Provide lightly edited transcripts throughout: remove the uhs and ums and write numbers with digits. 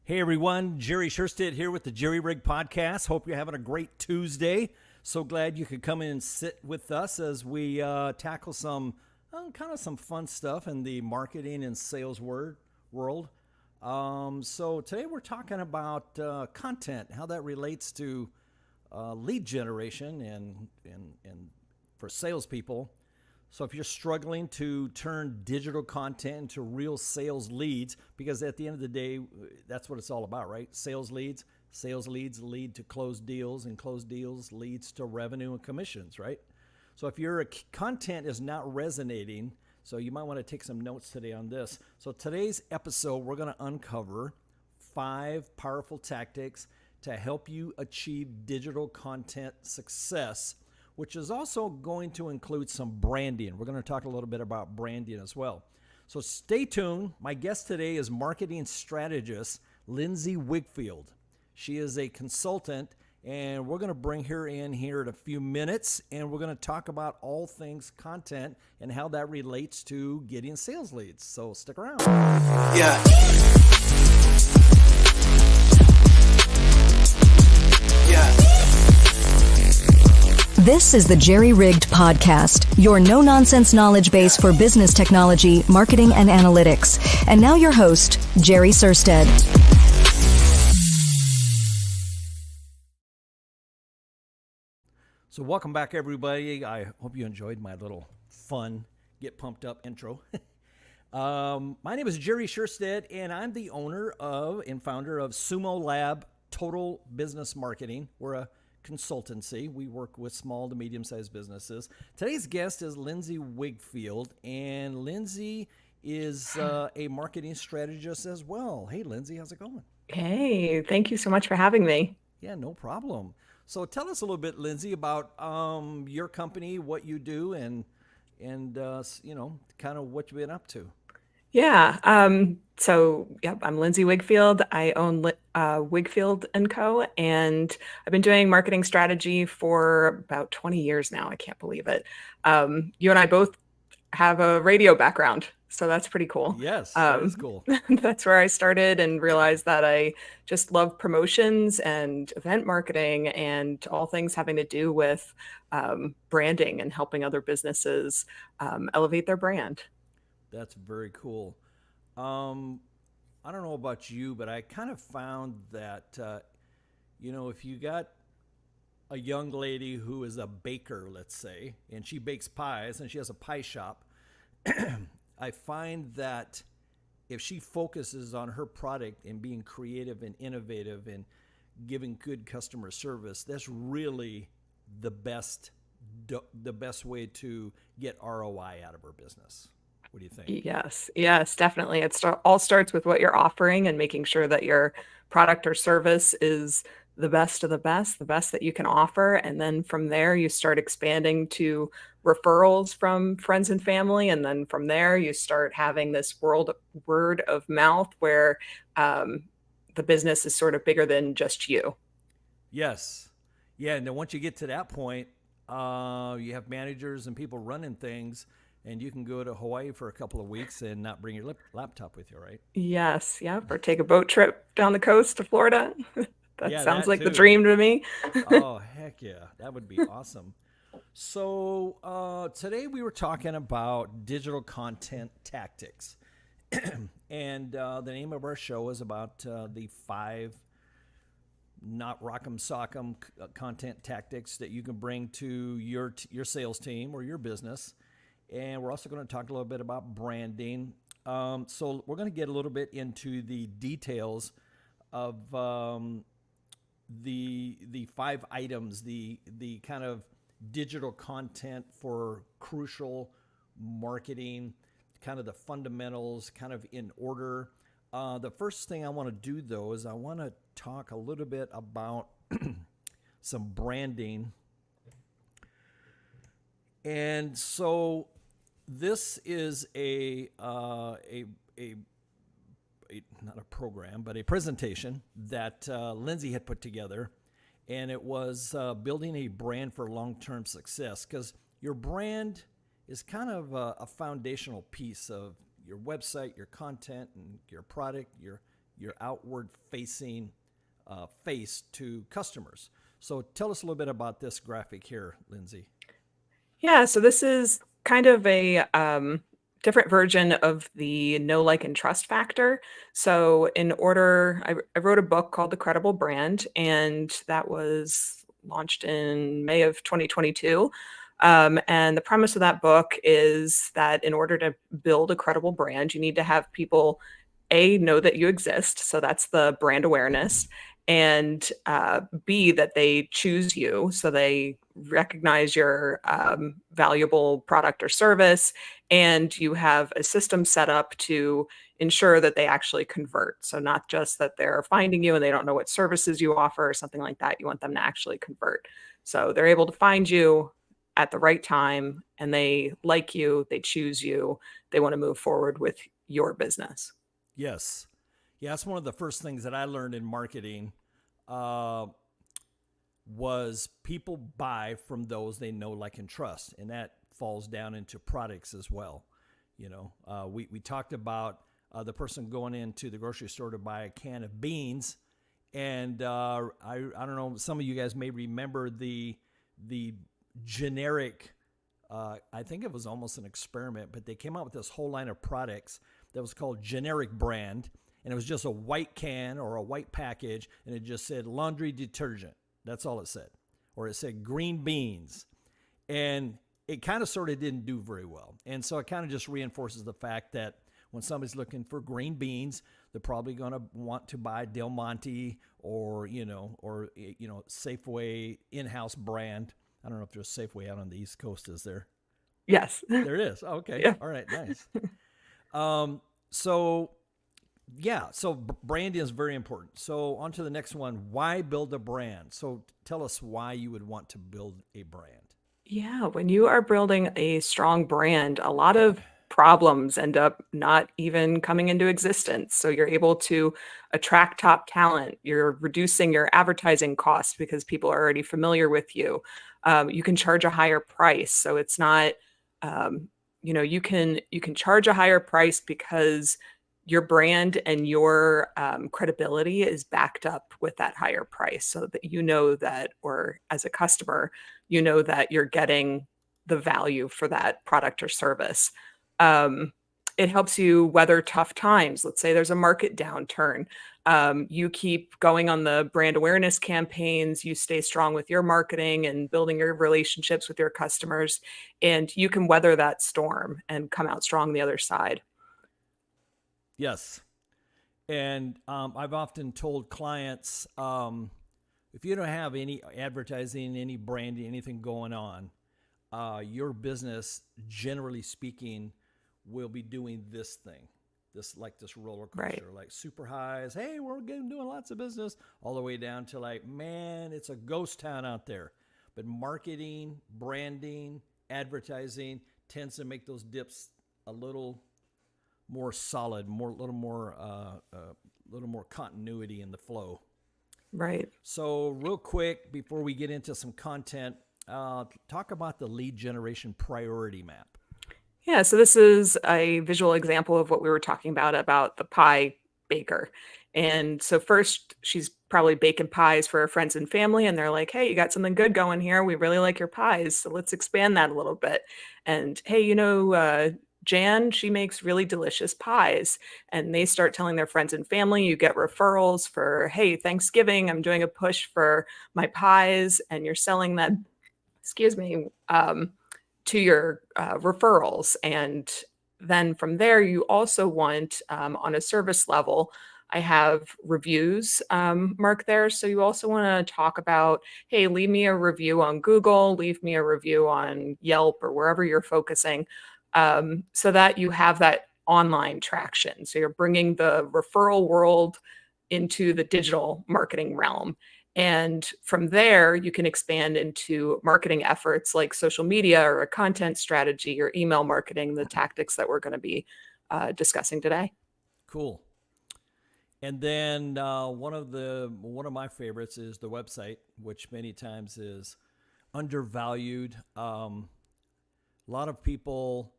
Hey everyone, Jerry Suhrstedt here with the JerryRig podcast. Hope you're having a great Tuesday. So glad you could come in and sit with us as we tackle some some fun stuff in the marketing and sales world. So today we're talking about content, how that relates to lead generation and for salespeople. So if you're struggling to turn digital content into real sales leads, because at the end of the day, that's what it's all about, right? Sales leads lead to closed deals, and closed deals leads to revenue and commissions, right? So if your content is not resonating, so you might want to take some notes today on this. So today's episode, we're going to uncover 5 powerful tactics to help you achieve digital content success, which is also going to include some branding. We're going to talk a little bit about branding as well. So stay tuned. My guest today is marketing strategist Lindsay Wigfield. She is a consultant, and we're going to bring her in here in a few minutes, and we're going to talk about all things content and how that relates to getting sales leads. So stick around. Yeah. This is the JerryRigged podcast, your no-nonsense knowledge base for business technology, marketing, and analytics. And now your host, Jerry Suhrstedt. So welcome back, everybody. I hope you enjoyed my little fun, get pumped up intro. My name is Jerry Suhrstedt, and I'm the owner of and founder of Sumo Lab Total Business Marketing. We're a consultancy. We work with small to medium-sized businesses. Today's guest is Lindsay Wigfield, and Lindsay is a marketing strategist as well. Hey, Lindsay, how's it going? Hey, thank you so much for having me. Yeah, no problem. So tell us a little bit, Lindsay, about your company, what you do, and kind of what you've been up to. Yeah. I'm Lindsay Wigfield. I own Wigfield & Co. And I've been doing marketing strategy for about 20 years now. I can't believe it. You and I both have a radio background, so that's pretty cool. Yes, that is cool. That's where I started and realized that I just love promotions and event marketing and all things having to do with branding and helping other businesses elevate their brand. That's very cool. I don't know about you, but I kind of found that, if you got a young lady who is a baker, let's say, and she bakes pies and she has a pie shop, I find that if she focuses on her product and being creative and innovative and giving good customer service, that's really the best way to get ROI out of her business. What do you think? Yes, definitely. It all starts with what you're offering and making sure that your product or service is the best of the best that you can offer. And then from there, you start expanding to referrals from friends and family. And then from there, you start having this word of mouth where the business is sort of bigger than just you. Yes. Yeah. And then once you get to that point, you have managers and people running things, and you can go to Hawaii for a couple of weeks and not bring your laptop with you, right? Yes. Yep. Or take a boat trip down the coast to Florida. Sounds like too. The dream to me. Oh, heck yeah. That would be awesome. So today we were talking about digital content tactics. And the name of our show is about the 5 not rock'em sock'em content tactics that you can bring to your sales team or your business. And we're also going to talk a little bit about branding. So we're going to get a little bit into the details of the 5 items, the kind of digital content for crucial marketing, kind of the fundamentals, kind of in order. The first thing I want to do, though, is I want to talk a little bit about some branding. And so this is not a program, but a presentation that Lindsay had put together, and it was building a brand for long-term success, because your brand is kind of a foundational piece of your website, your content, and your product, your your outward facing face to customers. So tell us a little bit about this graphic here, Lindsay. Yeah, so this is kind of a different version of the know, like, and trust factor. So, I wrote a book called The Credible Brand, and that was launched in May of 2022. And the premise of that book is that in order to build a credible brand, you need to have people A, know that you exist. So that's the brand awareness. And B, that they choose you. So they recognize your valuable product or service. And you have a system set up to ensure that they actually convert. So not just that they're finding you and they don't know what services you offer or something like that. You want them to actually convert. So they're able to find you at the right time and they like you, they choose you, they want to move forward with your business. Yes. Yeah, that's one of the first things that I learned in marketing was people buy from those they know, like, and trust. And that falls down into products as well. You know, we talked about the person going into the grocery store to buy a can of beans. And I don't know, some of you guys may remember the generic, I think it was almost an experiment, but they came out with this whole line of products that was called generic brand. And it was just a white can or a white package, and it just said laundry detergent. That's all it said. Or it said green beans. And it kind of sort of didn't do very well. And so it kind of just reinforces the fact that when somebody's looking for green beans, they're probably going to want to buy Del Monte or Safeway in-house brand. I don't know if there's Safeway out on the East Coast, is there? Yes. There is. Okay. Yeah. All right. Nice. So branding is very important. So on to the next one. Why build a brand? So tell us why you would want to build a brand. Yeah, when you are building a strong brand, a lot of problems end up not even coming into existence. So you're able to attract top talent. You're reducing your advertising costs because people are already familiar with you. You can charge a higher price. So it's not, you can charge a higher price because your brand and your credibility is backed up with that higher price so that you know that, or as a customer, you know that you're getting the value for that product or service. It helps you weather tough times. Let's say there's a market downturn. You keep going on the brand awareness campaigns, you stay strong with your marketing and building your relationships with your customers, and you can weather that storm and come out strong the other side. Yes. And I've often told clients, if you don't have any advertising, any branding, anything going on, your business, generally speaking, will be doing this thing, this roller coaster, Right. like super highs. Hey, we're doing lots of business, all the way down to like, man, it's a ghost town out there. But marketing, branding, advertising tends to make those dips a little more solid, little more continuity in the flow. Right. So real quick, before we get into some content, talk about the lead generation priority map. Yeah, so this is a visual example of what we were talking about the pie baker. And so first, she's probably baking pies for her friends and family, and they're like, "Hey, you got something good going here. We really like your pies, so let's expand that a little bit." And hey, Jan, she makes really delicious pies. And they start telling their friends and family. You get referrals for, hey, Thanksgiving, I'm doing a push for my pies, and you're selling that, excuse me, to your referrals. And then from there, you also want, on a service level, I have reviews marked there. So you also want to talk about, hey, leave me a review on Google, leave me a review on Yelp or wherever you're focusing, so that you have that online traction. So you're bringing the referral world into the digital marketing realm. And from there, you can expand into marketing efforts like social media or a content strategy or email marketing, the tactics that we're going to be discussing today. Cool. And then one of my favorites is the website, which many times is undervalued. A lot of people,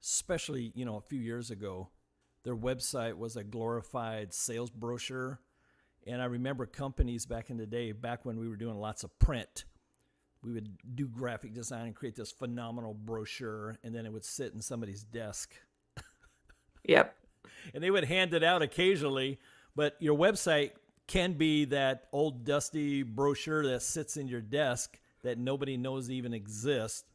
especially a few years ago, their website was a glorified sales brochure. And I remember companies back in the day, back when we were doing lots of print, we would do graphic design and create this phenomenal brochure, and then it would sit in somebody's desk. Yep. And they would hand it out occasionally, but your website can be that old dusty brochure that sits in your desk that nobody knows even exists.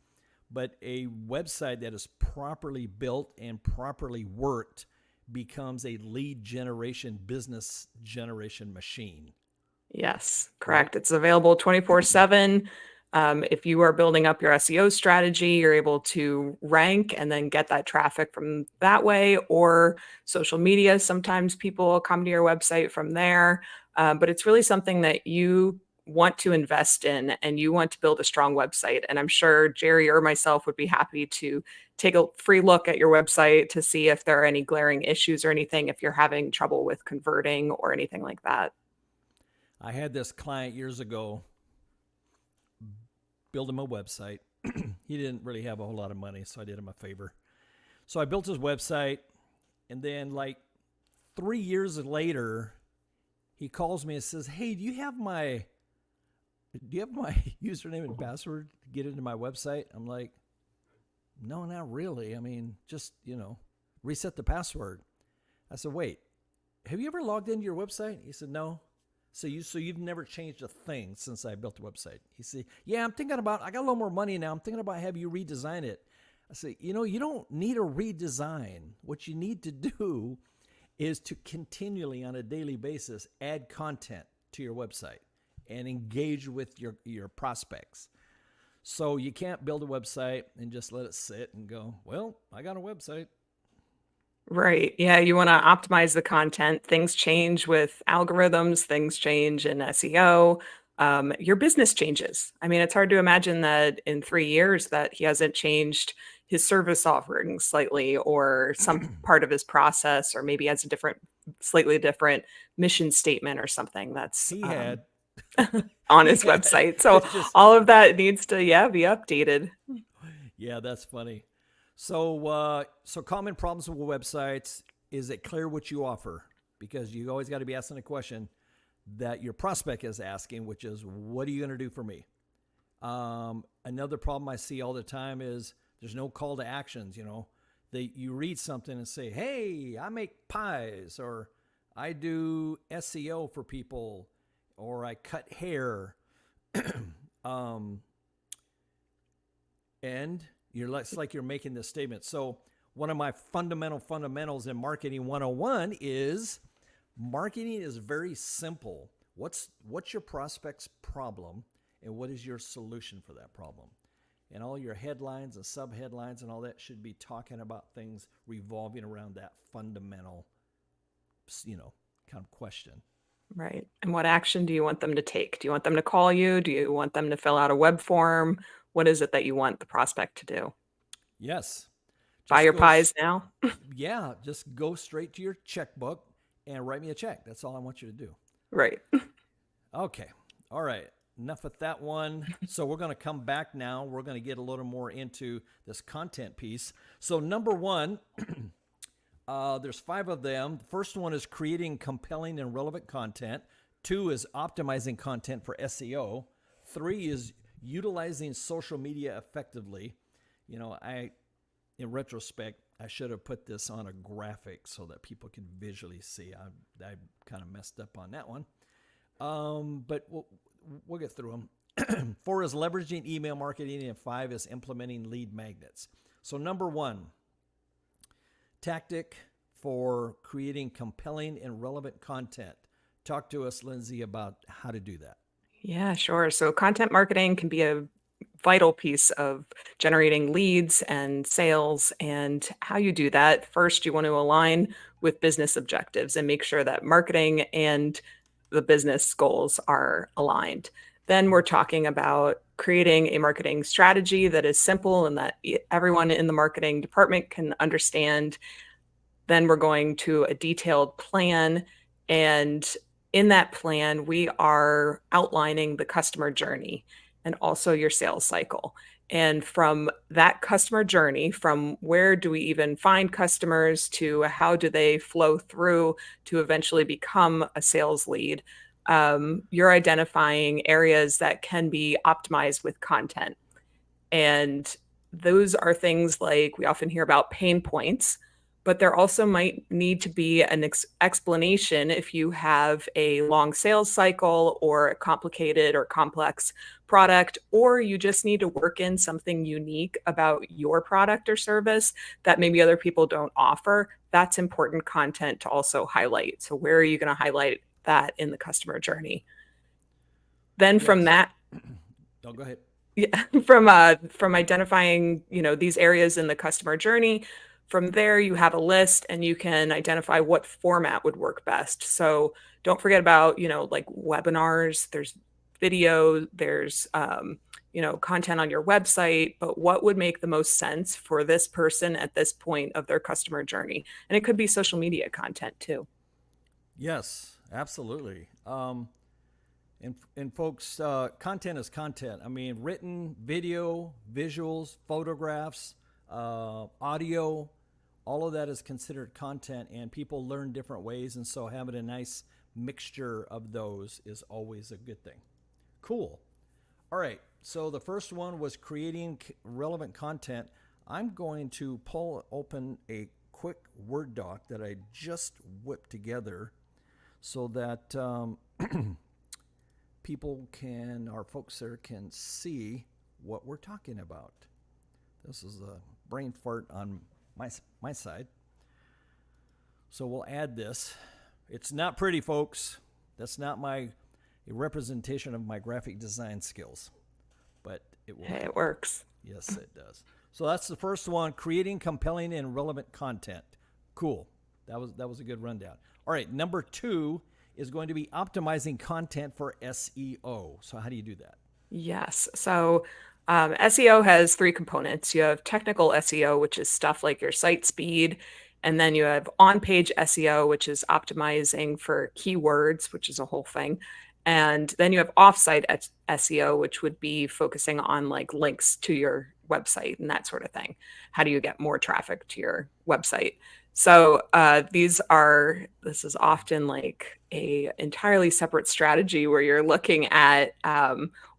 But a website that is properly built and properly worked becomes a lead generation, business generation machine. Yes, correct. It's available 24/7. If you are building up your SEO strategy, you're able to rank and then get that traffic from that way, or social media. Sometimes people will come to your website from there. But it's really something that you want to invest in, and you want to build a strong website. And I'm sure Jerry or myself would be happy to take a free look at your website to see if there are any glaring issues or anything, if you're having trouble with converting or anything like that. I had this client years ago build him a website. He didn't really have a whole lot of money, so I did him a favor. So I built his website, and then like 3 years later, he calls me and says, "Hey, do you have my username and password to get into my website?" I'm like, "No, not really. I mean, just, reset the password." I said, "Wait, have you ever logged into your website?" He said, "No." So you've never changed a thing since I built the website? He said, "Yeah, I got a little more money now. I'm thinking about having you redesign it." I say, you don't need a redesign. What you need to do is to continually, on a daily basis, add content to your website and engage with your prospects. So you can't build a website and just let it sit and go, "Well, I got a website." Right. Yeah, you want to optimize the content. Things change with algorithms, things change in SEO. Your business changes. I mean, it's hard to imagine that in 3 years that he hasn't changed his service offerings slightly, or some part of his process, or maybe has a slightly different mission statement or something that's He had. on He his had. website. So It's just, all of that needs to, be updated. yeah, that's funny. So common problems with websites: is it clear what you offer? Because you always got to be asking a question that your prospect is asking, which is, "What are you going to do for me?" Another problem I see all the time is there's no call to actions. You read something and say, "Hey, I make pies," or "I do SEO for people," or "I cut hair," and it's like you're making this statement. So one of my fundamentals in marketing 101 is marketing is very simple. What's your prospect's problem, and what is your solution for that problem? And all your headlines and subheadlines and all that should be talking about things revolving around that fundamental, kind of question. Right. And what action do you want them to take? Do you want them to call you? Do you want them to fill out a web form? What is it that you want the prospect to do? Yes. Buy Just your go pies now? Yeah, just go straight to your checkbook and write me a check. That's all I want you to do. Right. Okay. All right. Enough with that one. So we're going to come back now. We're going to get a little more into this content piece. So number one, there's 5 of them. The first one is creating compelling and relevant content. 2 is optimizing content for SEO. 3 is utilizing social media effectively. In retrospect, I should have put this on a graphic so that people could visually see. I kind of messed up on that one. But we'll get through them. 4 is leveraging email marketing, and 5 is implementing lead magnets. So number 1, tactic for creating compelling and relevant content. Talk to us, Lindsay, about how to do that. Yeah, sure. So content marketing can be a vital piece of generating leads and sales. And how you do that, first, you want to align with business objectives and make sure that marketing and the business goals are aligned. Then we're talking about creating a marketing strategy that is simple and that everyone in the marketing department can understand. Then we're going to a detailed plan, and in that plan, we are outlining the customer journey and also your sales cycle. And from that customer journey, from where do we even find customers to how do they flow through to eventually become a sales lead, you're identifying areas that can be optimized with content. And those are things like we often hear about pain points, but there also might need to be an explanation if you have a long sales cycle or a complicated or complex product, or you just need to work in something unique about your product or service that maybe other people don't offer. That's important content to also highlight. So, where are you going to highlight that in the customer journey? Then from Yes. that, Oh, go ahead. yeah, from identifying, these areas in the customer journey, from there you have a list and you can identify what format would work best. So don't forget about, like webinars, there's video, there's content on your website, but what would make the most sense for this person at this point of their customer journey? And it could be social media content too. Yes, absolutely. And folks, content is content. I mean, written, video, visuals, photographs, audio, all of that is considered content, and people learn different ways. And so having a nice mixture of those is always a good thing. Cool. All right. So the first one was creating relevant content. I'm going to pull open a quick Word doc that I just whipped together so that our folks there can see what we're talking about. This is a brain fart on my side. So we'll add this. It's not pretty, folks. That's not a representation of my graphic design skills, but it will. Hey, it works. Yes, it does. So that's the first one, creating compelling and relevant content. Cool. That was a good rundown. All right, number 2 is going to be optimizing content for SEO. So how do you do that? Yes. So SEO has 3 components. You have technical SEO, which is stuff like your site speed. And then you have on-page SEO, which is optimizing for keywords, which is a whole thing. And then you have off-site SEO, which would be focusing on like links to your website and that sort of thing. How do you get more traffic to your website? So this is often like a entirely separate strategy where you're looking at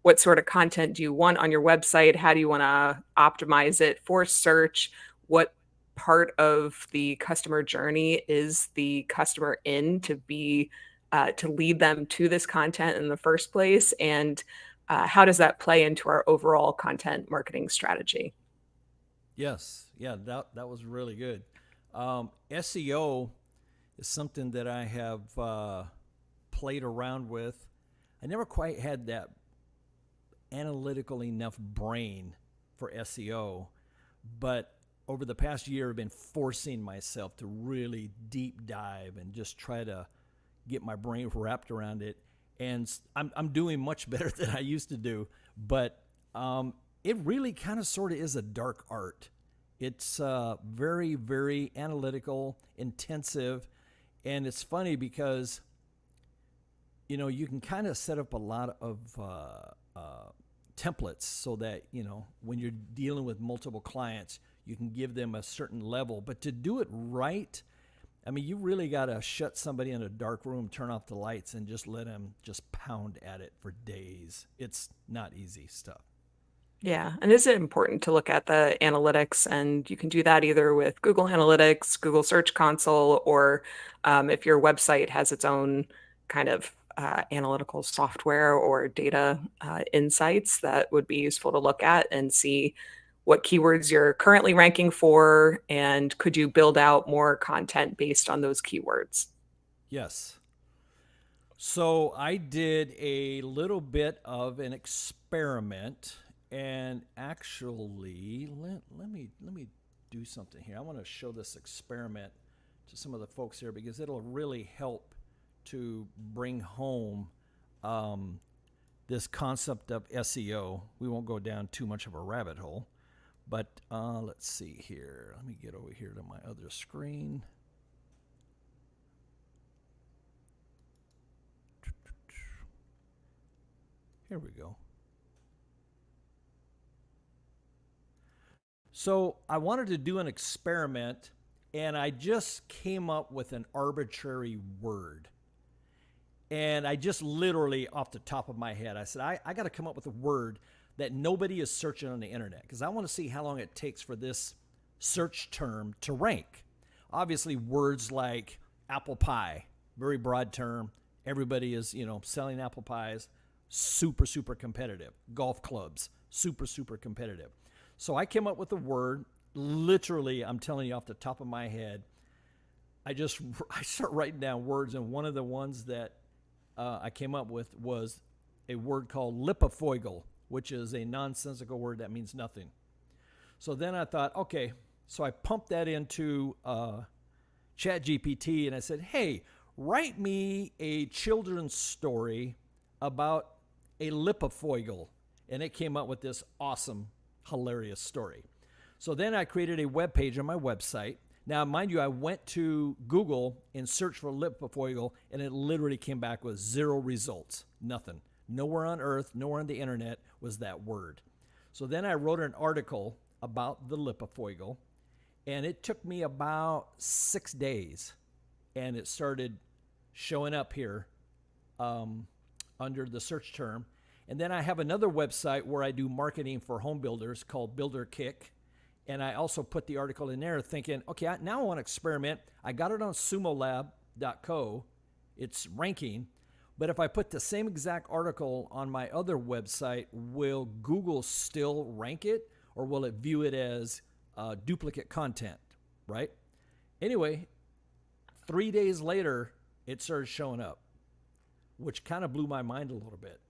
what sort of content do you want on your website? How do you want to optimize it for search? What part of the customer journey is the customer in to lead them to this content in the first place? And how does that play into our overall content marketing strategy? Yes. Yeah, that was really good. SEO is something that I have played around with. I never quite had that analytical enough brain for SEO, but over the past year, I've been forcing myself to really deep dive and just try to get my brain wrapped around it. And I'm doing much better than I used to do, but it really kind of sort of is a dark art. It's very, very analytical, intensive, and it's funny because, you can kind of set up a lot of templates so that, when you're dealing with multiple clients, you can give them a certain level. But to do it right, I mean, you really got to shut somebody in a dark room, turn off the lights, and just let them just pound at it for days. It's not easy stuff. Yeah, and is it important to look at the analytics? And you can do that either with Google Analytics, Google Search Console, or if your website has its own kind of analytical software or data insights that would be useful to look at and see what keywords you're currently ranking for, and could you build out more content based on those keywords? Yes. So I did a little bit of an experiment, and actually, let me do something here. I want to show this experiment to some of the folks here because it'll really help to bring home this concept of SEO. We won't go down too much of a rabbit hole, but let's see here. Let me get over here to my other screen. Here we go. So I wanted to do an experiment, and I just came up with an arbitrary word. And I just literally, off the top of my head, I said, I got to come up with a word that nobody is searching on the internet, because I want to see how long it takes for this search term to rank. Obviously, words like apple pie, very broad term. Everybody is, selling apple pies, super, super competitive. Golf clubs, super, super competitive. So I came up with a word, literally, I'm telling you off the top of my head. I start writing down words, and one of the ones that I came up with was a word called lipofoigal, which is a nonsensical word that means nothing. So then I thought, okay, so I pumped that into ChatGPT, and I said, hey, write me a children's story about a lipofoigal. And it came up with this awesome, hilarious story. So then I created a web page on my website. Now, mind you, I went to Google and searched for lipofoigal, and it literally came back with 0 results. Nothing. Nowhere on earth, nowhere on the internet was that word. So then I wrote an article about the lipofoigal, and it took me about 6 days, and it started showing up here under the search term. And then I have another website where I do marketing for home builders called Builder Kick. And I also put the article in there thinking, okay, now I want to experiment. I got it on sumolab.co. It's ranking. But if I put the same exact article on my other website, will Google still rank it, or will it view it as duplicate content, right? Anyway, 3 days later, it started showing up, which kind of blew my mind a little bit.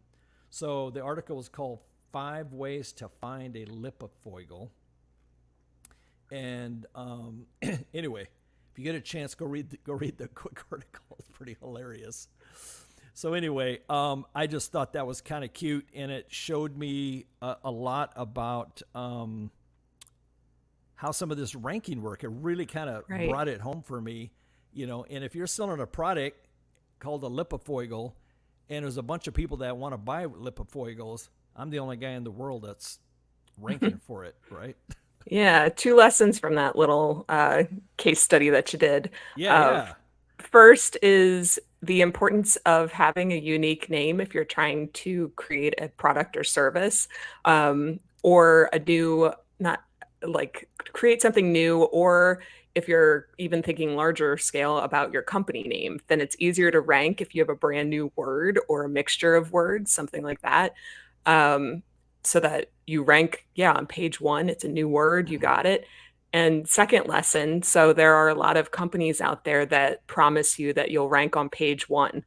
So the article is called 5 Ways to Find a Lipofoigal. And anyway, if you get a chance, go read the quick article. It's pretty hilarious. So anyway, I just thought that was kind of cute, and it showed me a lot about how some of this ranking work. It really kind of brought it home for me, And if you're selling a product called a lipofoigal, and there's a bunch of people that want to buy lipofoigals, I'm the only guy in the world that's ranking for it, right? Yeah, 2 lessons from that little case study that you did. Yeah. First is the importance of having a unique name if you're trying to create a product or service, or a new, not like create something new, or if you're even thinking larger scale about your company name, then it's easier to rank if you have a brand new word or a mixture of words, something like that. So that you rank, on page 1, it's a new word, you got it. And second lesson, so there are a lot of companies out there that promise you that you'll rank on page 1,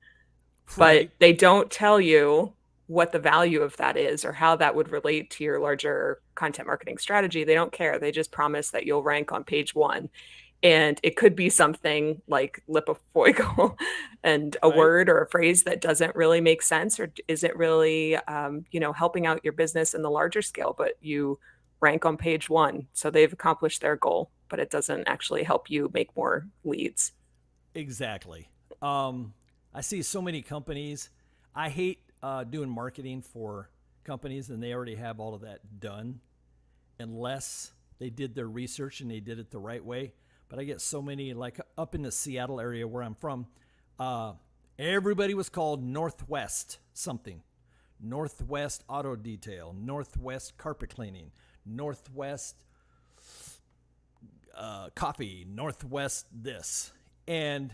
but they don't tell you what the value of that is or how that would relate to your larger content marketing strategy. They don't care. They just promise that you'll rank on page 1. And it could be something like lipofoigal and a word or a phrase that doesn't really make sense or isn't really, helping out your business in the larger scale, but you rank on page 1. So they've accomplished their goal, but it doesn't actually help you make more leads. Exactly. I see so many companies. I hate doing marketing for companies and they already have all of that done, unless they did their research and they did it the right way. But I get so many, like up in the Seattle area where I'm from, everybody was called Northwest something. Northwest Auto Detail, Northwest Carpet Cleaning, Northwest Coffee, Northwest this. And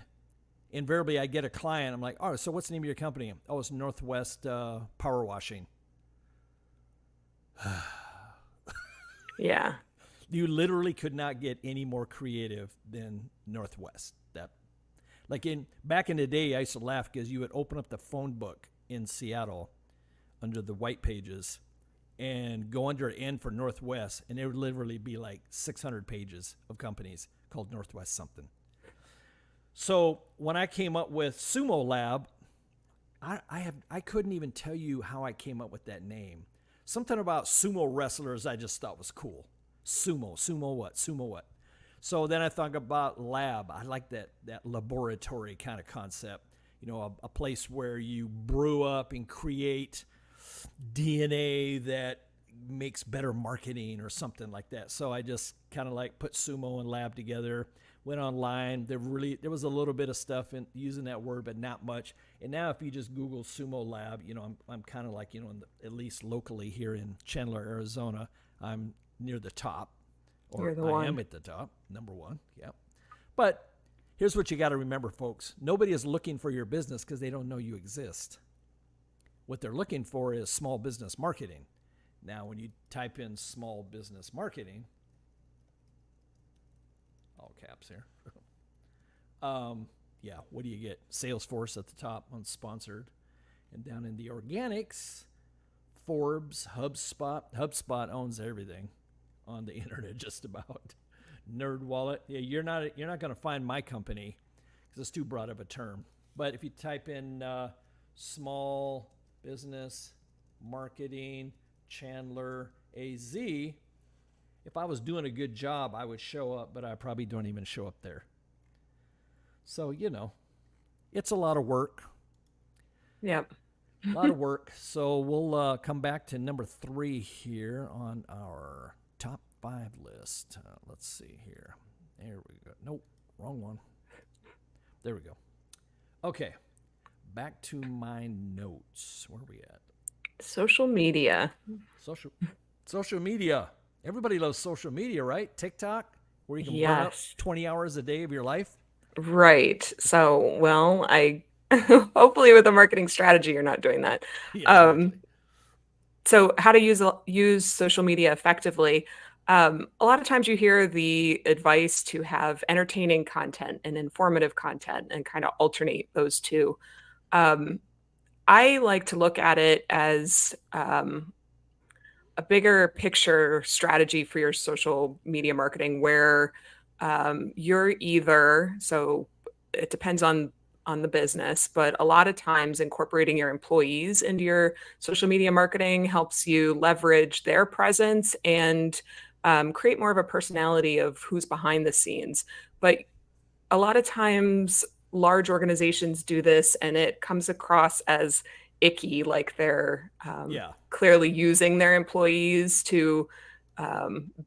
invariably I get a client, I'm like, oh, so what's the name of your company? Oh, it's Northwest Power Washing. Yeah. You literally could not get any more creative than Northwest. Back in the day, I used to laugh because you would open up the phone book in Seattle under the white pages and go under N for Northwest, and there would literally be like 600 pages of companies called Northwest something. So when I came up with Sumo Lab, I couldn't even tell you how I came up with that name. Something about sumo wrestlers I just thought was cool. Sumo what? So then I thought about lab. I like that laboratory kind of concept. A place where you brew up and create DNA that makes better marketing or something like that. So I just kind of like put Sumo and Lab together, went online. There was a little bit of stuff in using that word, but not much. And now if you just Google Sumo Lab, I'm kind of like, at least locally here in Chandler, Arizona, I'm near the top, or You're the I one. am at the top, number one. Yeah. But here's what you got to remember, folks. Nobody is looking for your business because they don't know you exist. What they're looking for is small business marketing. Now, when you type in small business marketing, all caps here. What do you get? Salesforce at the top, unsponsored. And down in the organics, Forbes, HubSpot. HubSpot owns everything on the internet, just about. NerdWallet. Yeah, you're not going to find my company because it's too broad of a term. But if you type in small business marketing Chandler AZ, if I was doing a good job, I would show up, but I probably don't even show up there. So, it's a lot of work. Yep. A lot of work. So we'll come back to number 3 here on our top 5 list. Let's see here. There we go. Nope, wrong one. There we go. Okay, back to my notes. Where are we at? Social media. Social media. Everybody loves social media, right? TikTok, where you can burn up Yes. 20 hours a day of your life. Right. So, well, I hopefully with a marketing strategy, you're not doing that. Yeah, exactly. So how to use social media effectively. A lot of times you hear the advice to have entertaining content and informative content and kind of alternate those two. Um, I like to look at it as a bigger picture strategy for your social media marketing where you're either, so it depends on the business, but a lot of times incorporating your employees into your social media marketing helps you leverage their presence and create more of a personality of who's behind the scenes. But a lot of times large organizations do this and it comes across as icky, like they're Yeah. clearly using their employees to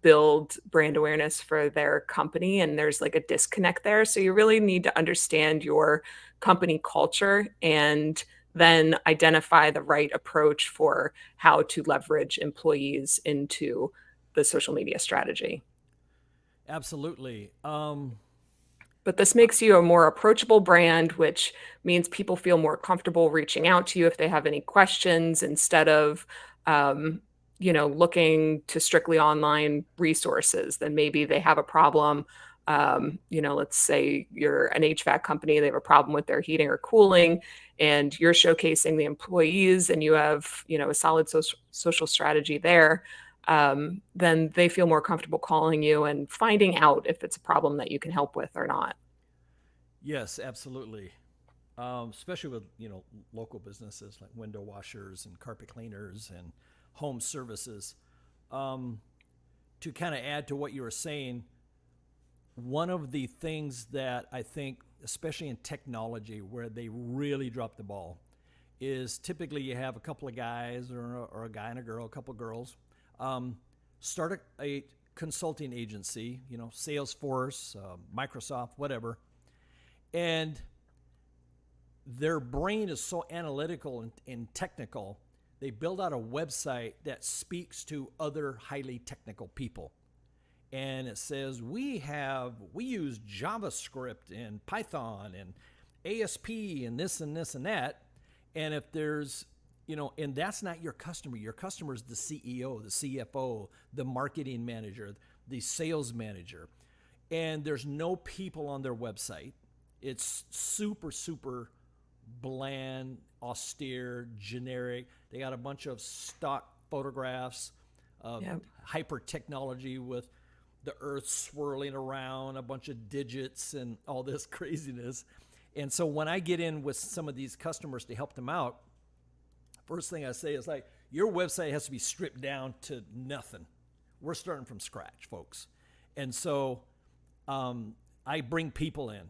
build brand awareness for their company, and there's like a disconnect there. So you really need to understand your company culture and then identify the right approach for how to leverage employees into the social media strategy. Absolutely. But this makes you a more approachable brand, which means people feel more comfortable reaching out to you if they have any questions instead of, looking to strictly online resources. Then maybe they have a problem. Let's say you're an HVAC company, they have a problem with their heating or cooling, and you're showcasing the employees and you have, a solid social strategy there. Then they feel more comfortable calling you and finding out if it's a problem that you can help with or not. Yes, absolutely. Especially with, local businesses like window washers and carpet cleaners and home services. To kind of add to what you were saying, one of the things that I think, especially in technology, where they really drop the ball, is typically you have a couple of guys or a guy and a girl, a couple of girls, start a consulting agency, Salesforce, Microsoft, whatever, and their brain is so analytical and technical, they build out a website that speaks to other highly technical people. And it says, we use JavaScript and Python and ASP and this and this and that. And if there's, and that's not your customer. Your customer is the CEO, the CFO, the marketing manager, the sales manager. And there's no people on their website. It's super, super bland, austere, generic. They got a bunch of stock photographs of hyper technology with the earth swirling around, a bunch of digits and all this craziness. And so when I get in with some of these customers to help them out, first thing I say is like, your website has to be stripped down to nothing. We're starting from scratch, folks. And so I bring people in.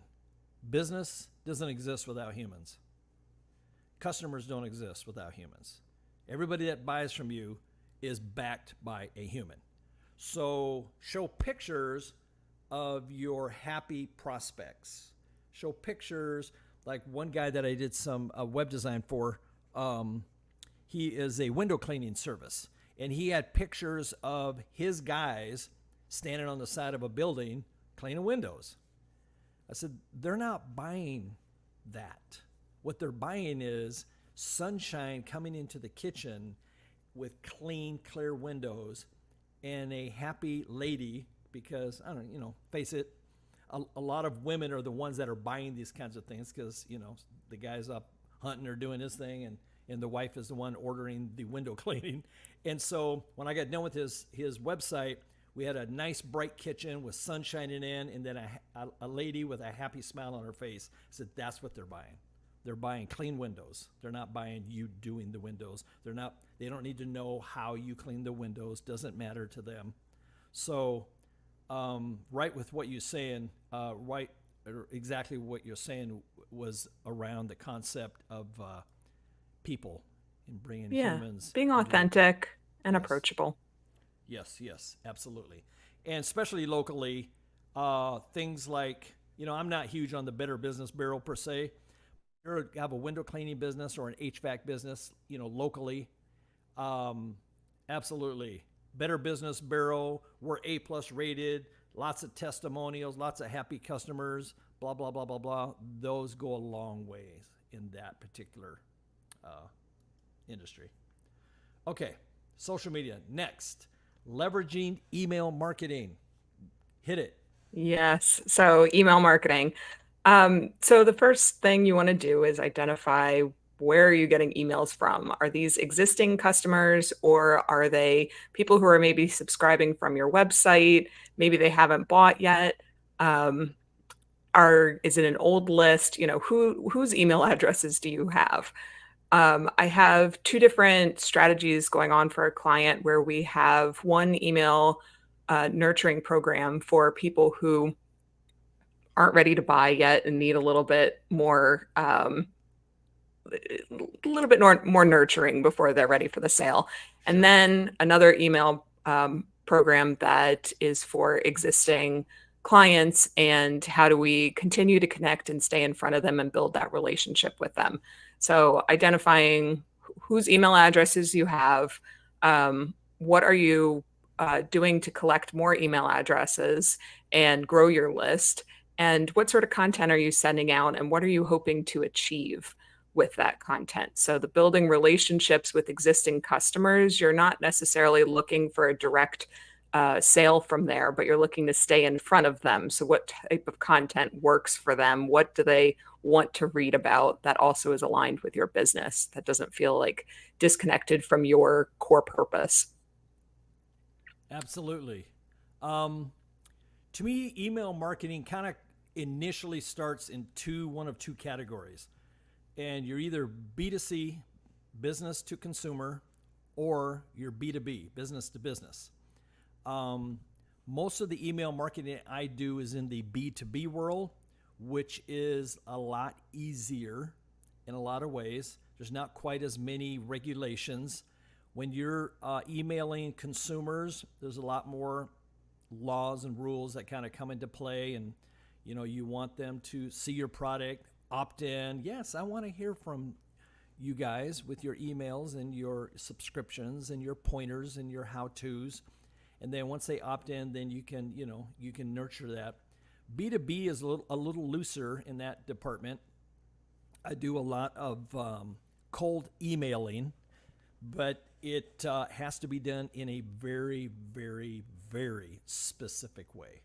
Business doesn't exist without humans. Customers don't exist without humans. Everybody that buys from you is backed by a human. So show pictures of your happy prospects. Show pictures, like one guy that I did some web design for, he is a window cleaning service, and he had pictures of his guys standing on the side of a building cleaning windows. I said, they're not buying that. What they're buying is sunshine coming into the kitchen with clean, clear windows and a happy lady, because, I don't know, face it, a lot of women are the ones that are buying these kinds of things because, the guy's up hunting or doing his thing, and the wife is the one ordering the window cleaning. And so when I got done with his website, we had a nice bright kitchen with sun shining in, and then a lady with a happy smile on her face. I said, that's what they're buying. They're buying clean windows. They're not buying you doing the windows. They don't need to know how you clean the windows. Doesn't matter to them. So, right with what you're saying, exactly what you're saying was around the concept of people and bringing humans. Being authentic and Yes. approachable. Yes, absolutely. And especially locally, things like, I'm not huge on the Better Business Bureau per se. You have a window cleaning business or an HVAC business, locally. Absolutely. Better Business Bureau, we're A+ rated, lots of testimonials, lots of happy customers, blah, blah, blah, blah, blah. Those go a long way in that particular industry. Okay, social media. Next, leveraging email marketing. Hit it. Yes. So email marketing. So the first thing you want to do is identify, where are you getting emails from? Are these existing customers, or are they people who are maybe subscribing from your website? Maybe they haven't bought yet. Is it an old list? Whose email addresses do you have? I have two different strategies going on for a client, where we have one email nurturing program for people who aren't ready to buy yet and need a little bit more nurturing before they're ready for the sale. And then another email program that is for existing clients, and how do we continue to connect and stay in front of them and build that relationship with them. So identifying whose email addresses you have, what are you doing to collect more email addresses and grow your list, and what sort of content are you sending out, and what are you hoping to achieve with that content. So the building relationships with existing customers, you're not necessarily looking for a direct sale from there, but you're looking to stay in front of them. So what type of content works for them? What do they want to read about that also is aligned with your business, that doesn't feel like disconnected from your core purpose? Absolutely. To me, email marketing kind of initially starts in one of two categories. And you're either B2C, business to consumer, or you're B2B, business to business. Most of the email marketing I do is in the B2B world, which is a lot easier in a lot of ways. There's not quite as many regulations. When you're emailing consumers, there's a lot more laws and rules that kind of come into play, and you want them to see your product, opt in. Yes, I want to hear from you guys with your emails and your subscriptions and your pointers and your how-tos. And then once they opt in, then you can nurture that. B2B is a little looser in that department. I do a lot of cold emailing, but it has to be done in a very, very, very specific way.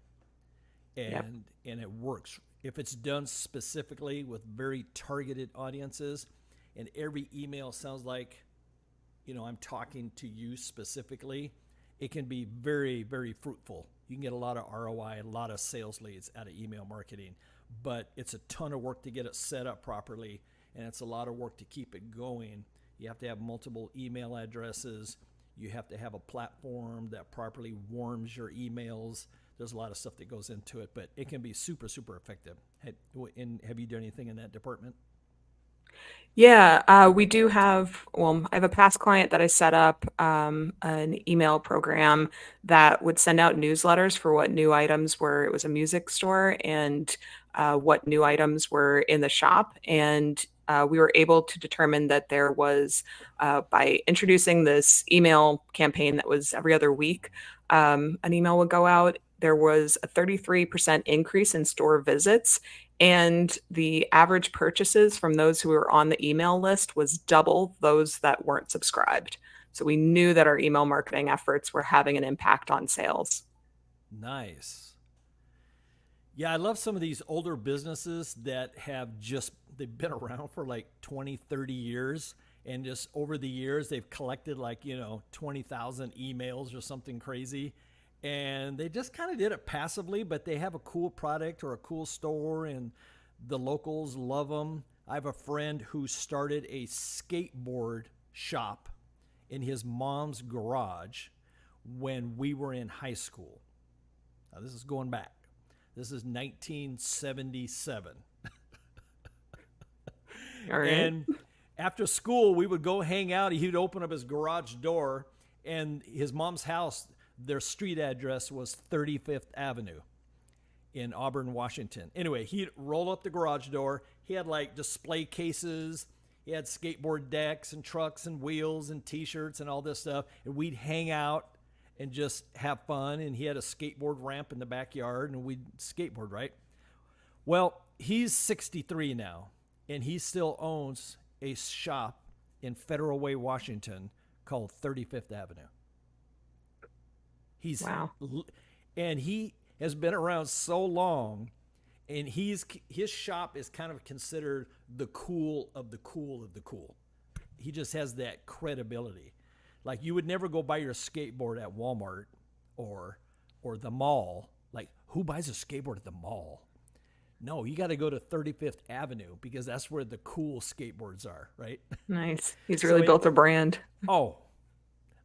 And it works. If it's done specifically with very targeted audiences, and every email sounds like, I'm talking to you specifically, it can be very, very fruitful. You can get a lot of ROI, a lot of sales leads out of email marketing, but it's a ton of work to get it set up properly, and it's a lot of work to keep it going. You have to have multiple email addresses. You have to have a platform that properly warms your emails. There's a lot of stuff that goes into it, but it can be super, super effective. Have you done anything in that department? Yeah, we do have, well, I have a past client that I set up an email program that would send out newsletters for what new items were. It was a music store and what new items were in the shop. And we were able to determine that there was, by introducing this email campaign that was every other week, an email would go out. There was a 33% increase in store visits, and the average purchases from those who were on the email list was double those that weren't subscribed. So we knew that our email marketing efforts were having an impact on sales. Nice. Yeah, I love some of these older businesses that they've been around for like 20, 30 years. And just over the years, they've collected like, 20,000 emails or something crazy. And they just kind of did it passively, but they have a cool product or a cool store and the locals love them. I have a friend who started a skateboard shop in his mom's garage when we were in high school. Now, this is going back. This is 1977. All right. And after school, we would go hang out. He'd open up his garage door, and his mom's house, their street address was 35th Avenue in Auburn, Washington. Anyway, he'd roll up the garage door. He had like display cases. He had skateboard decks and trucks and wheels and T-shirts and all this stuff. And we'd hang out and just have fun. And he had a skateboard ramp in the backyard, and we'd skateboard, right? Well, he's 63 now, and he still owns a shop in Federal Way, Washington called 35th Avenue. Wow. And he has been around so long, and his shop is kind of considered the cool of the cool of the cool. He just has that credibility. Like, you would never go buy your skateboard at Walmart or the mall. Like, who buys a skateboard at the mall? No, you got to go to 35th Avenue because that's where the cool skateboards are, right? Nice. He's really built a brand. Oh,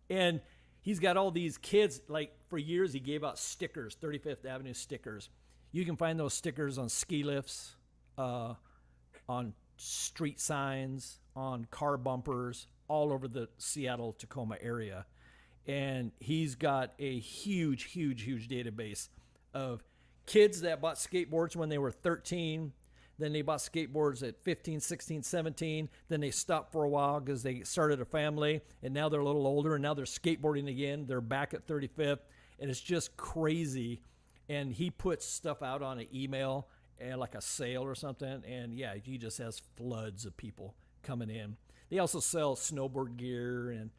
and he's got all these kids. Like, for years, he gave out stickers, 35th Avenue stickers. You can find those stickers on ski lifts, on street signs, on car bumpers, all over the Seattle, Tacoma area. And he's got a huge, huge, huge database of kids that bought skateboards when they were 13. Then they bought skateboards at 15, 16, 17. Then they stopped for a while because they started a family. And now they're a little older, and now they're skateboarding again. They're back at 35th. And it's just crazy. And he puts stuff out on an email, and like a sale or something. And yeah, he just has floods of people coming in. They also sell snowboard gear and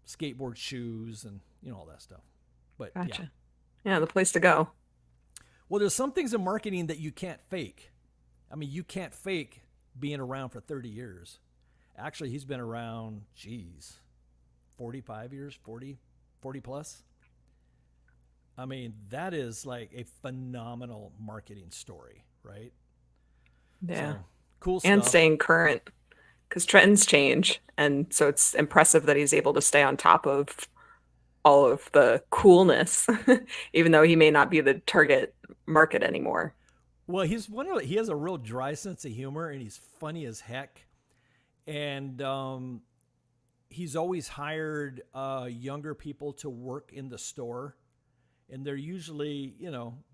skateboard shoes and all that stuff. But Gotcha. Yeah, the place to go. Well, there's some things in marketing that you can't fake. I mean, you can't fake being around for 30 years. Actually, he's been around, 45 years, 40 plus. I mean, that is like a phenomenal marketing story, right? Yeah. So, cool stuff. And staying current, because trends change. And so it's impressive that he's able to stay on top of all of the coolness, even though he may not be the target market anymore. Well, he has a real dry sense of humor, and he's funny as heck. And he's always hired younger people to work in the store. And they're usually,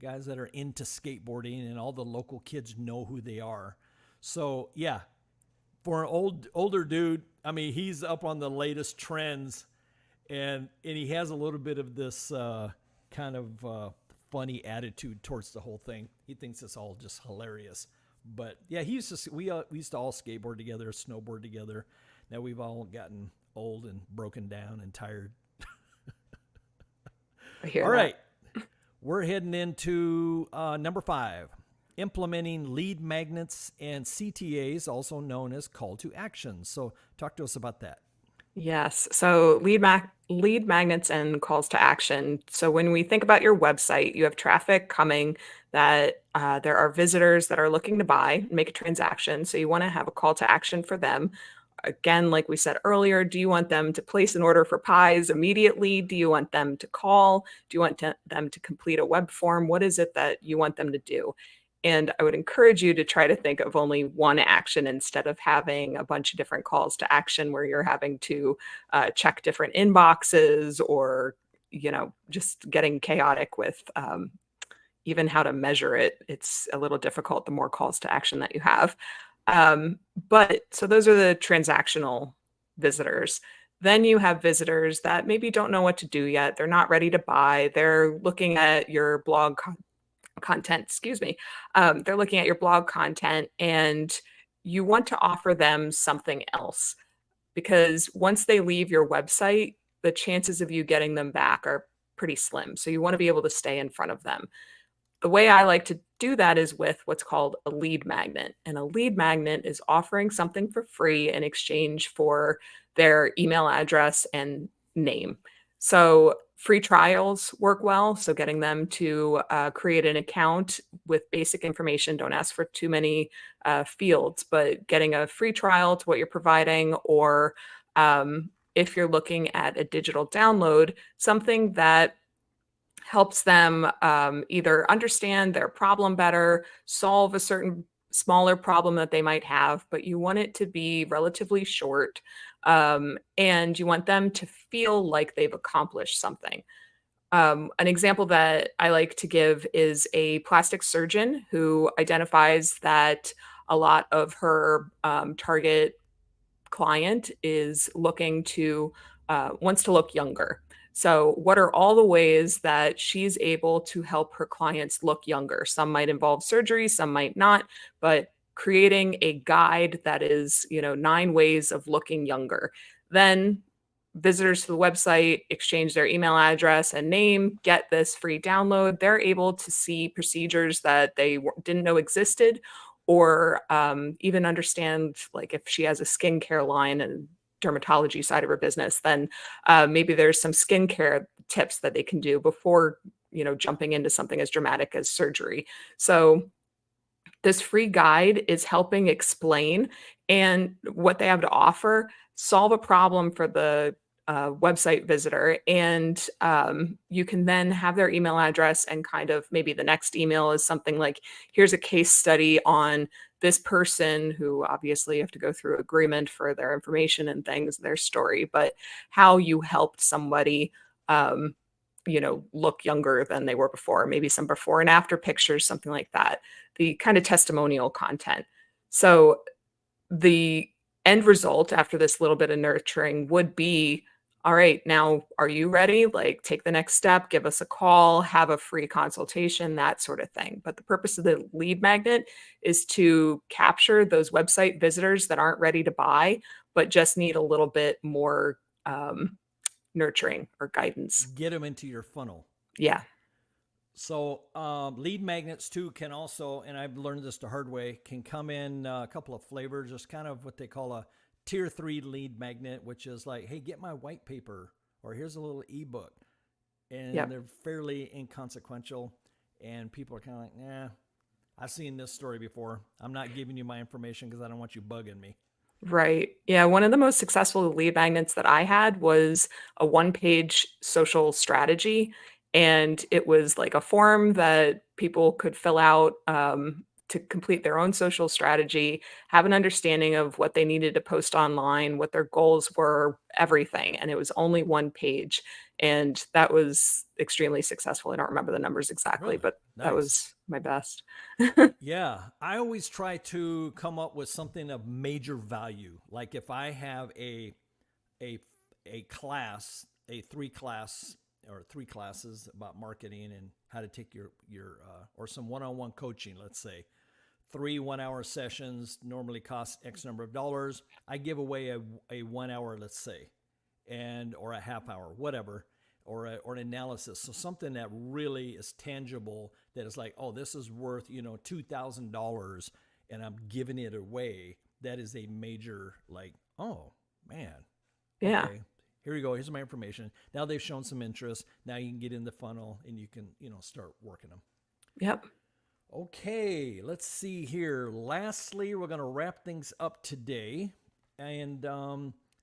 guys that are into skateboarding, and all the local kids know who they are. So, yeah, for an older dude, I mean, he's up on the latest trends, and he has a little bit of this kind of funny attitude towards the whole thing. He thinks it's all just hilarious. But yeah, we used to all skateboard together, snowboard together. Now we've all gotten old and broken down and tired. All right. We're heading into number 5, implementing lead magnets and CTAs, also known as call to action. So talk to us about that. Yes. So lead magnets and calls to action. So when we think about your website, you have traffic coming that there are visitors that are looking to buy, make a transaction. So you want to have a call to action for them. Again, like we said earlier, do you want them to place an order for pies immediately? Do you want them to call? Do you want them to complete a web form? What is it that you want them to do? And I would encourage you to try to think of only one action instead of having a bunch of different calls to action where you're having to check different inboxes or, just getting chaotic with even how to measure it. It's a little difficult the more calls to action that you have. But so those are the transactional visitors. Then you have visitors that maybe don't know what to do yet. They're not ready to buy. They're looking at your blog content, excuse me. They're looking at your blog content and you want to offer them something else because once they leave your website, the chances of you getting them back are pretty slim. So you want to be able to stay in front of them. The way I like to do that is with what's called a lead magnet. And a lead magnet is offering something for free in exchange for their email address and name. So free trials work well. So getting them to create an account with basic information, don't ask for too many fields, but getting a free trial to what you're providing, or if you're looking at a digital download, something that helps them either understand their problem better, solve a certain smaller problem that they might have, but you want it to be relatively short, and you want them to feel like they've accomplished something. An example that I like to give is a plastic surgeon who identifies that a lot of her target client is looking to wants to look younger. So, what are all the ways that she's able to help her clients look younger? Some might involve surgery, some might not, but creating a guide that is, 9 ways of looking younger. Then visitors to the website exchange their email address and name, get this free download. They're able to see procedures that they didn't know existed, or even understand, like if she has a skincare line and dermatology side of her business, then maybe there's some skincare tips that they can do before, jumping into something as dramatic as surgery. So this free guide is helping explain and what they have to offer, solve a problem for the website visitor, and you can then have their email address, and kind of maybe the next email is something like, here's a case study on this person who obviously you have to go through agreement for their information and things, their story, but how you helped somebody look younger than they were before, maybe some before and after pictures, something like that, the kind of testimonial content. So the end result after this little bit of nurturing would be, all right, now are you ready? Like, take the next step, give us a call, have a free consultation, that sort of thing. But the purpose of the lead magnet is to capture those website visitors that aren't ready to buy, but just need a little bit more nurturing or guidance. Get them into your funnel. Yeah. So lead magnets too can also, and I've learned this the hard way, can come in a couple of flavors. Just kind of what they call a tier 3 lead magnet, which is like, hey, get my white paper, or here's a little ebook. And they're fairly inconsequential, and people are kind of like, nah, I've seen this story before. I'm not giving you my information because I don't want you bugging me. Right. Yeah. One of the most successful lead magnets that I had was a 1-page social strategy. And it was like a form that people could fill out to complete their own social strategy, have an understanding of what they needed to post online, what their goals were, everything. And it was only 1 page. And that was extremely successful. I don't remember the numbers exactly, Really? but Nice. that was my best. Yeah, I always try to come up with something of major value. Like if I have a class, a 3 classes about marketing and how to take your or some one-on-one coaching, let's say 3 1-hour sessions normally cost X number of dollars. I give away a 1 hour, let's say, or a half hour, whatever, or an analysis. So something that really is tangible, that is like, oh, this is worth, $2,000 and I'm giving it away. That is a major, like, oh man. Yeah. Okay, here you go. Here's my information. Now they've shown some interest. Now you can get in the funnel and you can, start working them. Yep. Okay, let's see here. Lastly, we're going to wrap things up today. And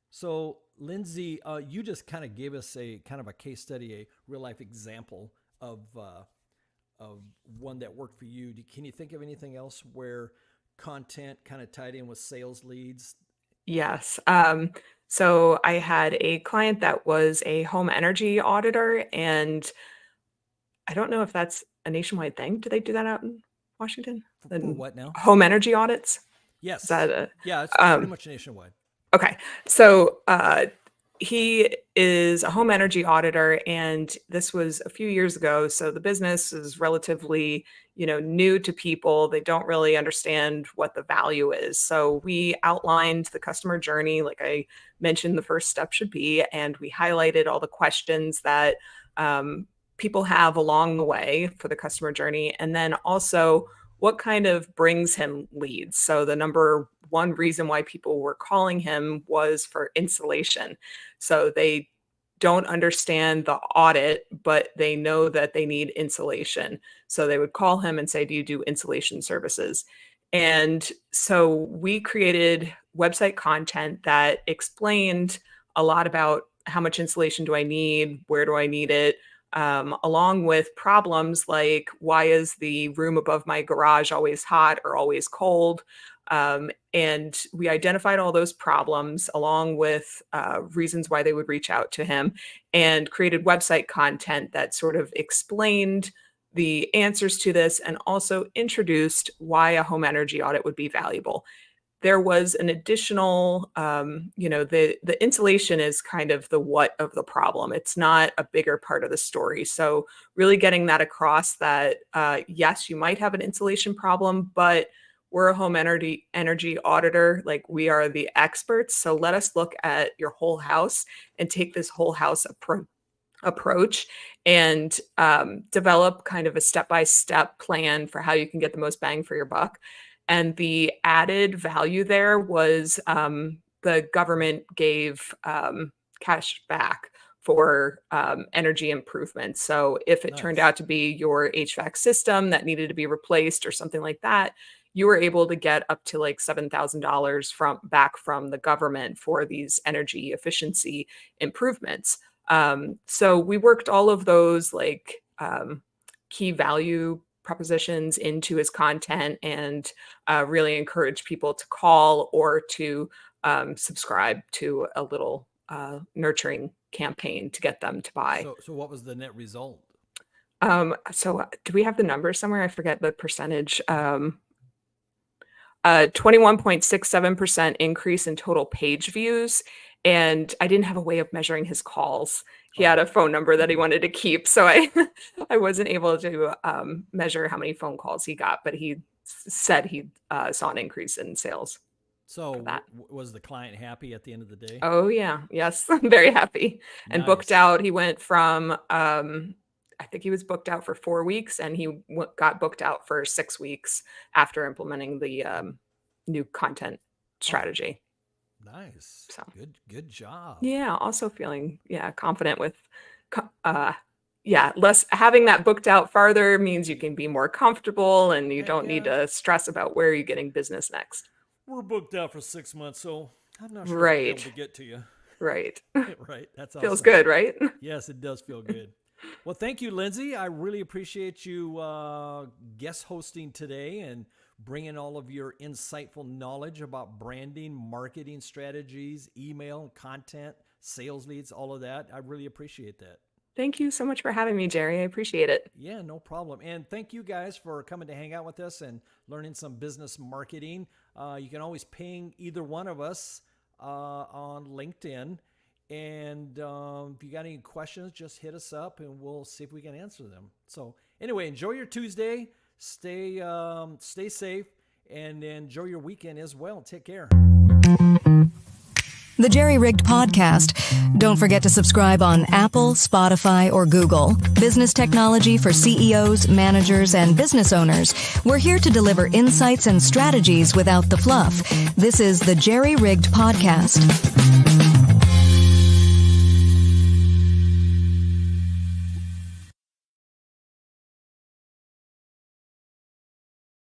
so, Lindsay, you just kind of gave us a kind of a case study, a real life example of one that worked for you. Can you think of anything else where content kind of tied in with sales leads? Yes. So I had a client that was a home energy auditor, and I don't know if that's a nationwide thing. Do they do that out in Washington? For what now? Home energy audits? Yes. Is that Yeah, it's pretty much nationwide. okay. So he is a home energy auditor, and this was a few years ago. So the business is relatively, new to people. They don't really understand what the value is. So we outlined the customer journey, like I mentioned, the first step should be, and we highlighted all the questions that people have along the way for the customer journey, and then also what kind of brings him leads. So the number one reason why people were calling him was for installation. So they don't understand the audit, but they know that they need insulation. So they would call him and say, do you do insulation services? And so we created website content that explained a lot about how much insulation do I need, where do I need it, along with problems like, why is the room above my garage always hot or always cold? And we identified all those problems along with reasons why they would reach out to him, and created website content that sort of explained the answers to this and also introduced why a home energy audit would be valuable. There was an additional, the insulation is kind of the what of the problem. It's not a bigger part of the story. So really getting that across that, yes, you might have an insulation problem, but we're a home energy auditor. Like, we are the experts. So let us look at your whole house and take this whole house approach and develop kind of a step-by-step plan for how you can get the most bang for your buck. And the added value there was the government gave cash back for energy improvements. So if it turned out to be your HVAC system that needed to be replaced or something like that, you were able to get up to like $7,000 back from the government for these energy efficiency improvements. So we worked all of those key value propositions into his content, and really encourage people to call or to subscribe to a little nurturing campaign to get them to buy. So what was the net result? So do we have the numbers somewhere? I forget the percentage. 21.67% increase in total page views. And I didn't have a way of measuring his calls. He had a phone number that he wanted to keep. So I wasn't able to measure how many phone calls he got, but he said he saw an increase in sales. So was the client happy at the end of the day? Oh, yeah. Yes. Very happy. And booked out. He went from, I think he was booked out for 4 weeks, and he got booked out for 6 weeks after implementing the new content strategy. Nice. So good job. Yeah. Also feeling, confident with, less having that booked out farther means you can be more comfortable, and you don't need to stress about where you're getting business next. We're booked out for 6 months, so I'm not sure I'll I'll be able to get to you. Right. Right. That's awesome. Feels good, right? Yes, it does feel good. Well, thank you, Lindsay. I really appreciate you guest hosting today and bringing all of your insightful knowledge about branding, marketing strategies, email, content, sales leads, all of that. I really appreciate that. Thank you so much for having me, Jerry. I appreciate it. Yeah, no problem. And thank you guys for coming to hang out with us and learning some business marketing. You can always ping either one of us on LinkedIn. And if you got any questions, just hit us up and we'll see if we can answer them. So anyway, enjoy your Tuesday. Stay safe and enjoy your weekend as well. Take care. The JerryRig Podcast. Don't forget to subscribe on Apple, Spotify, or Google. Business technology for CEOs, managers, and business owners. We're here to deliver insights and strategies without the fluff. This is the JerryRig Podcast.